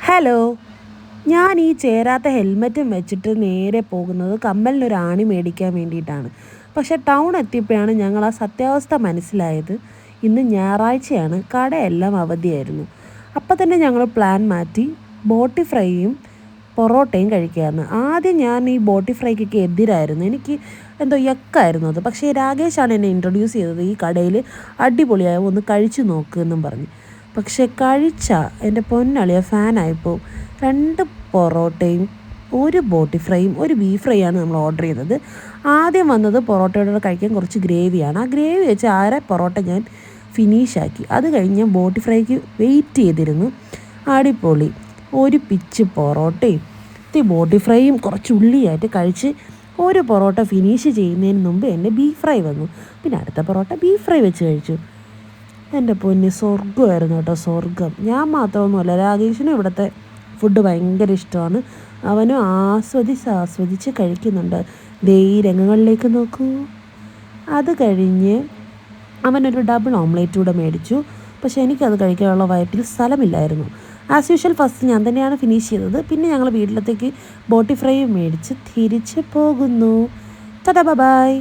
Hello, ഞാൻ ഈ ചേരാത്ത ഹെൽമെറ്റും വെച്ചിട്ട് നേരെ പോകുന്നത് കമ്മലിനൊരു ആണി മേടിക്കാൻ വേണ്ടിയിട്ടാണ്. പക്ഷേ ടൗൺ എത്തിയപ്പോഴാണ് ഞങ്ങൾ ആ സത്യാവസ്ഥ മനസ്സിലായത്. ഇന്ന് ഞായറാഴ്ചയാണ്, കടയെല്ലാം അവധിയായിരുന്നു. അപ്പം തന്നെ ഞങ്ങൾ പ്ലാൻ മാറ്റി ബോട്ടി ഫ്രൈയും പൊറോട്ടയും കഴിക്കുകയായിരുന്നു. ആദ്യം ഞാൻ ഈ ബോട്ടി ഫ്രൈക്കൊക്കെ എതിരായിരുന്നു, എനിക്ക് എന്തോ യക്കായിരുന്നു അത്. പക്ഷേ രാകേഷാണ് എന്നെ ഇൻട്രൊഡ്യൂസ് ചെയ്തത്. ഈ കടയിൽ അടിപൊളിയായ ഒന്ന് കഴിച്ചു നോക്ക് എന്നും പറഞ്ഞ്. പക്ഷെ എൻ്റെ പൊന്നളിയ ഫാനായിപ്പോൾ. 2 പൊറോട്ടയും 1 ബോട്ടി ഫ്രൈയും 1 ബീഫ് ഫ്രൈയാണ് നമ്മൾ ഓർഡർ ചെയ്തത്. ആദ്യം വന്നത് പൊറോട്ടയോടെ കഴിക്കാൻ കുറച്ച് ഗ്രേവിയാണ്. ആ ഗ്രേവി വെച്ച് പൊറോട്ട ഞാൻ ഫിനിഷാക്കി. അത് കഴിഞ്ഞ് ഞാൻ ബോട്ടി ഫ്രൈക്ക് വെയിറ്റ് ചെയ്തിരുന്നു. അടിപൊളി ഒരു പിച്ച് പൊറോട്ടയും ബോട്ടി ഫ്രൈയും കുറച്ച് ഉള്ളിയായിട്ട് കഴിച്ച് ഒരു പൊറോട്ട ഫിനിഷ് ചെയ്യുന്നതിന് മുമ്പ് എൻ്റെ ബീഫ് ഫ്രൈ വന്നു. പിന്നെ അടുത്ത പൊറോട്ട ബീഫ് ഫ്രൈ വെച്ച് കഴിച്ചു. എൻ്റെ പൊന്നി സ്വർഗ്ഗമായിരുന്നു കേട്ടോ, സ്വർഗം. ഞാൻ മാത്രമൊന്നുമല്ല, രാകേഷിനും ഇവിടുത്തെ ഫുഡ് ഭയങ്കര ഇഷ്ടമാണ്. അവനും ആസ്വദിച്ച് കഴിക്കുന്നുണ്ട്. ദേ ഈ രംഗങ്ങളിലേക്ക് നോക്കൂ. അത് കഴിഞ്ഞ് അവനൊരു ഡബിൾ ഓംലേറ്റ് കൂടെ മേടിച്ചു. പക്ഷേ എനിക്കത് കഴിക്കാനുള്ള വയറ്റിൽ സ്ഥലമില്ലായിരുന്നു. ആസ് യൂഷ്വൽ ഫസ്റ്റ് ഞാൻ തന്നെയാണ് ഫിനിഷ് ചെയ്തത്. പിന്നെ ഞങ്ങൾ വീട്ടിലത്തേക്ക് ബോട്ടി ഫ്രൈ മേടിച്ച് തിരിച്ച് പോകുന്നു. Tata bye.